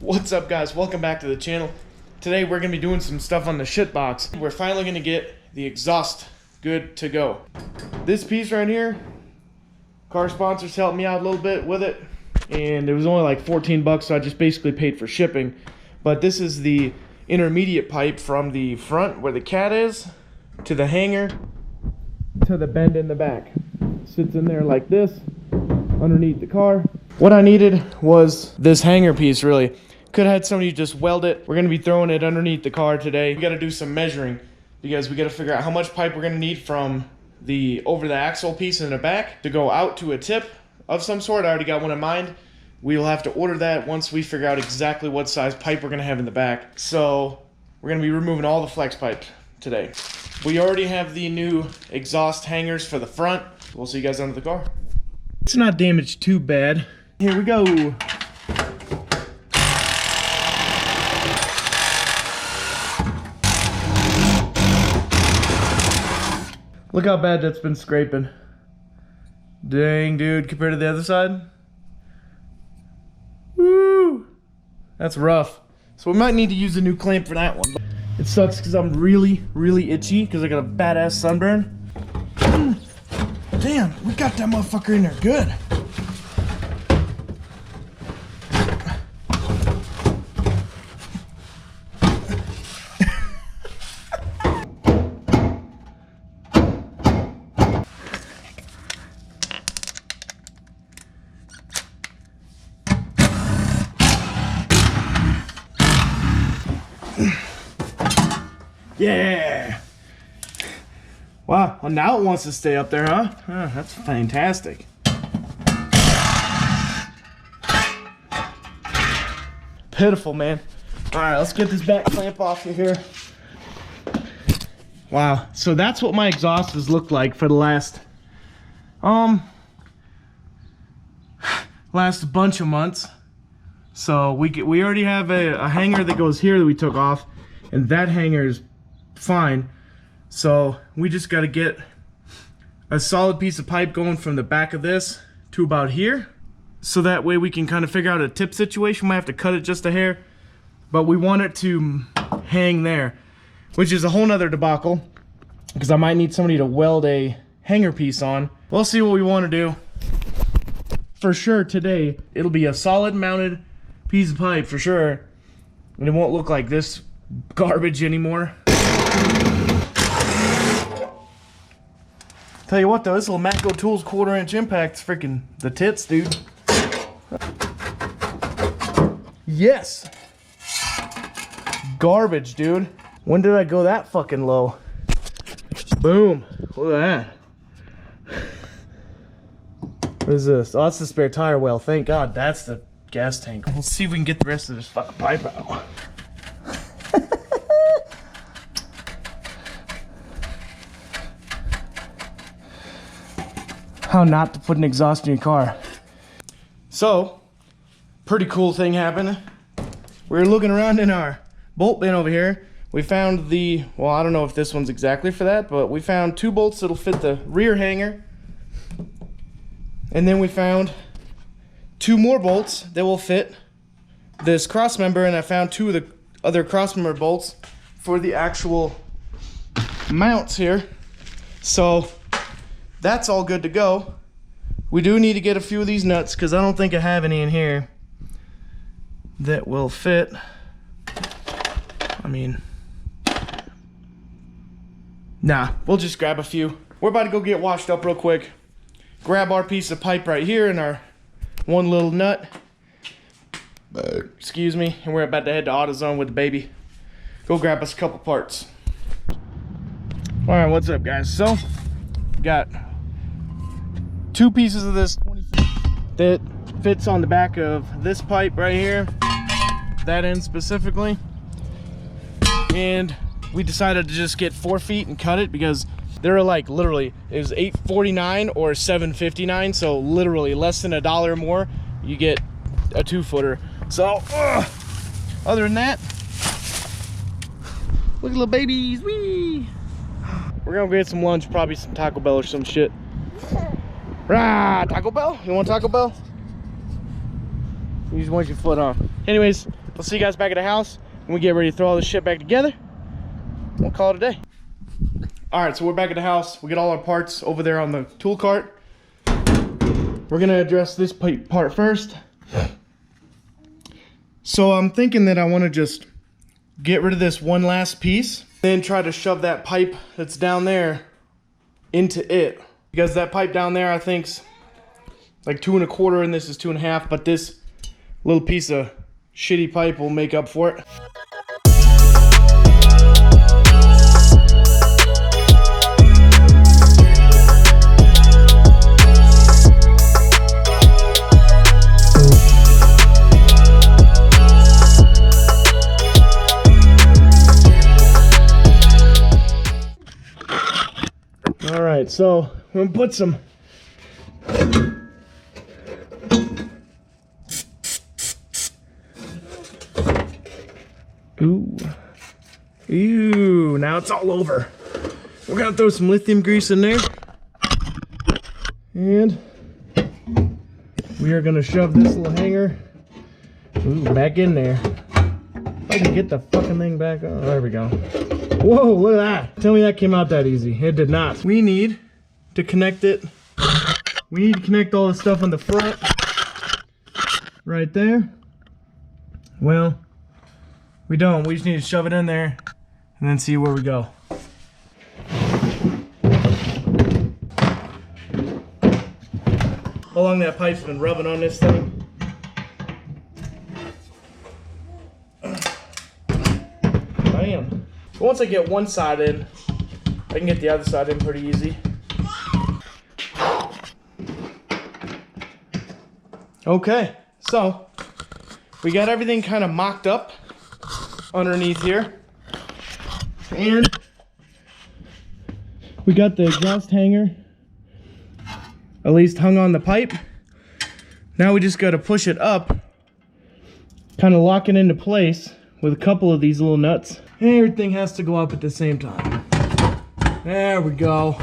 What's up, guys? Welcome back to the channel. Today we're going to be doing some stuff on the Shitbox. We're finally going to get the exhaust good to go. This piece right here, car sponsors helped me out a little bit with it, and it was only like 14 bucks, so I just basically paid for shipping. But this is the intermediate pipe from the front where the cat is to the hanger to the bend in the back. Sits in there like this underneath the car. What I needed was this hanger piece, really. Could have had somebody just weld it. We're gonna be throwing it underneath the car today. We gotta do some measuring because we gotta figure out how much pipe we're gonna need from the over the axle piece in the back to go out to a tip of some sort. I already got one in mind. We'll have to order that once we figure out exactly what size pipe we're gonna have in the back. So we're gonna be removing all the flex pipe today. We already have the new exhaust hangers for the front. We'll see you guys under the car. It's not damaged too bad. Here we go. Look how bad that's been scraping. Dang, dude, compared to the other side. Woo! That's rough. So we might need to use a new clamp for that one. It sucks because I'm really, really itchy because I got a badass sunburn. Damn, we got that motherfucker in there good. Yeah! Wow, well, now it wants to stay up there, huh? Oh, that's fantastic. Pitiful, man. Alright, let's get this back clamp off of here. Wow, so that's what my exhaust has looked like for the last bunch of months. So we already have a hanger that goes here that we took off, and that hanger is fine. So we just got to get a solid piece of pipe going from the back of this to about here, so that way we can kind of figure out a tip situation. We might have to cut it just a hair, but we want it to hang there, which is a whole nother debacle because I might need somebody to weld a hanger piece on. We'll see what we want to do. For sure today it'll be a solid mounted piece of pipe for sure, and it won't look like this garbage anymore. Tell you what though, this little Matco Tools 1/4 inch impact's freaking the tits, dude. Yes! Garbage, dude. When did I go that fucking low? Boom. Look at that. What is this? Oh, that's the spare tire well. Thank God that's the gas tank. Let's see if we can get the rest of this fucking pipe out. How not to put an exhaust in your car. So, pretty cool thing happened. We were looking around in our bolt bin over here. We found the, well, I don't know if this one's exactly for that, but we found 2 bolts that'll fit the rear hanger. And then we found 2 more bolts that will fit this cross member, and I found 2 of the other cross member bolts for the actual mounts here. So that's all good to go. We do need to get a few of these nuts because I don't think I have any in here that will fit. I mean, nah, we'll just grab a few. We're about to go get washed up real quick. Grab our piece of pipe right here and our one little nut. Excuse me. And we're about to head to AutoZone with the baby. Go grab us a couple parts. Alright, what's up, guys? So, got 2 pieces of this 20 that fits on the back of this pipe right here, that end specifically, and we decided to just get 4 feet and cut it because they're like literally it was $8.49 or $7.59, so literally less than $1 more you get a 2-footer. So other than that, look at little babies. Wee! We're gonna get some lunch, probably some Taco Bell or some shit. Rah, Taco Bell? You want Taco Bell? You just want your foot on. Anyways, I'll see you guys back at the house when we get ready to throw all this shit back together. We'll call it a day. All right, so we're back at the house. We get all our parts over there on the tool cart. We're gonna address this part first. So I'm thinking that I wanna just get rid of this one last piece, then try to shove that pipe that's down there into it. Because that pipe down there, I think's like 2 1/4 and this is 2 1/2, but this little piece of shitty pipe will make up for it. All right, so we're gonna put some Ooh, now it's all over. We're gonna throw some lithium grease in there. And we are gonna shove this little hanger back in there. If I can get the fucking thing back on. There we go. Whoa, look at that. Tell me that came out that easy. It did not. We need to connect it. We need to connect all the stuff on the front. Right there. Well, we don't. We just need to shove it in there and then see where we go. How long that pipe's been rubbing on this thing? Bam. But once I get one side in, I can get the other side in pretty easy. Okay, so we got everything kind of mocked up underneath here. And we got the exhaust hanger at least hung on the pipe. Now we just got to push it up, kind of lock it into place with a couple of these little nuts. And everything has to go up at the same time. There we go.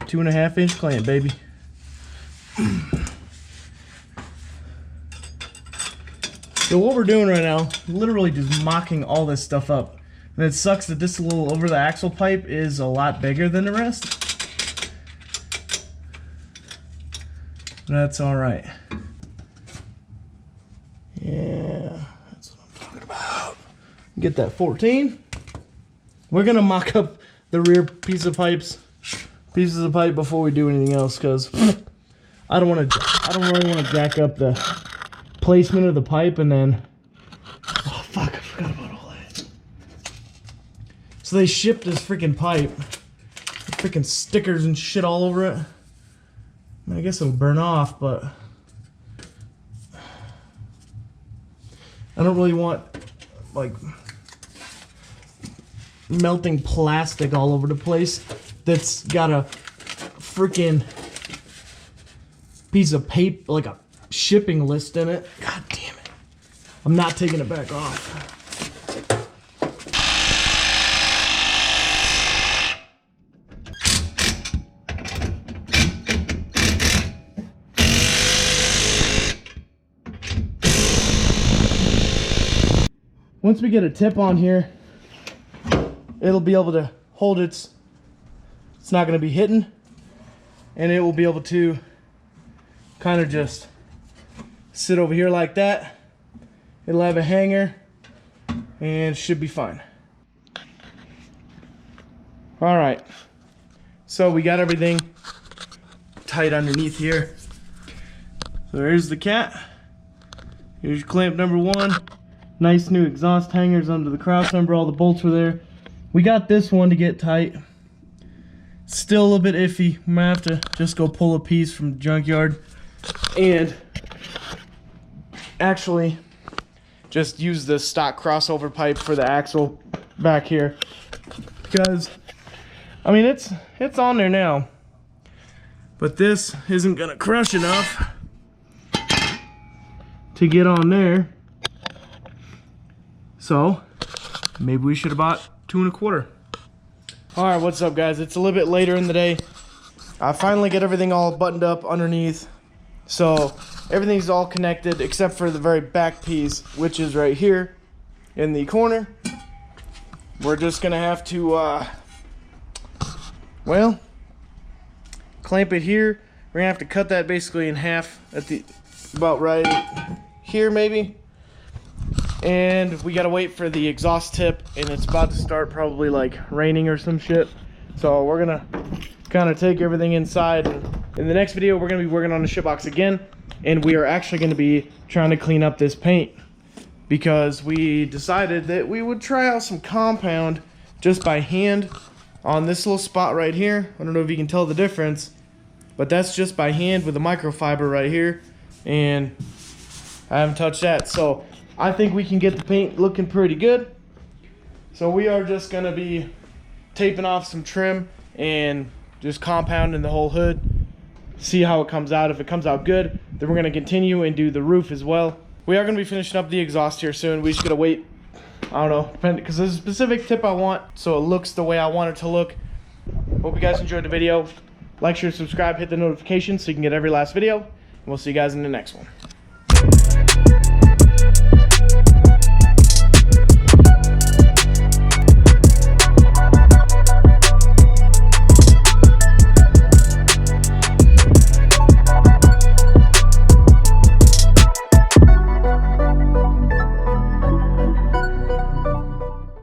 2 1/2 inch clamp, baby. So what we're doing right now, literally just mocking all this stuff up. And it sucks that this little over the axle pipe is a lot bigger than the rest. That's all right. Yeah, that's what I'm talking about. Get that 14. We're gonna mock up the rear pieces of pipe before we do anything else, because I don't really want to jack up the placement of the pipe and then, oh fuck, I forgot about all that. So they shipped this freaking pipe, freaking stickers and shit all over it. I mean, I guess it'll burn off, but I don't really want like melting plastic all over the place that's got a freaking piece of paper, like a shipping list in it. God damn it. I'm not taking it back off. Once we get a tip on here, it'll be able to hold it's not going to be hitting, and it will be able to kind of just sit over here like that. It'll have a hanger and should be fine. All right, so we got everything tight underneath here. So there's the cat. Here's your clamp number 1. Nice new exhaust hangers under the cross member. All the bolts were there. We got this one to get tight. Still a little bit iffy. I'm gonna have to just go pull a piece from the junkyard and actually just use the stock crossover pipe for the axle back here, because I mean it's on there now, but this isn't gonna crush enough to get on there. So maybe we should have bought 2 1/4. All right, what's up guys? It's a little bit later in the day. I finally get everything all buttoned up underneath, So everything's all connected except for the very back piece, which is right here in the corner. We're just gonna have to well, clamp it here. We're gonna have to cut that basically in half at the about right here maybe. And we gotta wait for the exhaust tip, and it's about to start probably like raining or some shit. So we're gonna kind of take everything inside. And in the next video, we're gonna be working on the Shitbox again, and we are actually gonna be trying to clean up this paint because we decided that we would try out some compound just by hand on this little spot right here. I don't know if you can tell the difference, but that's just by hand with a microfiber right here, and I haven't touched that. So I think we can get the paint looking pretty good. So we are just gonna be taping off some trim and just compounding the whole hood, see how it comes out. If it comes out good, then we're gonna continue and do the roof as well. We are gonna be finishing up the exhaust here soon. We just gotta wait, I don't know, because there's a specific tip I want so it looks the way I want it to look. Hope you guys enjoyed the video. Like, share, subscribe, hit the notification so you can get every last video. And we'll see you guys in the next one.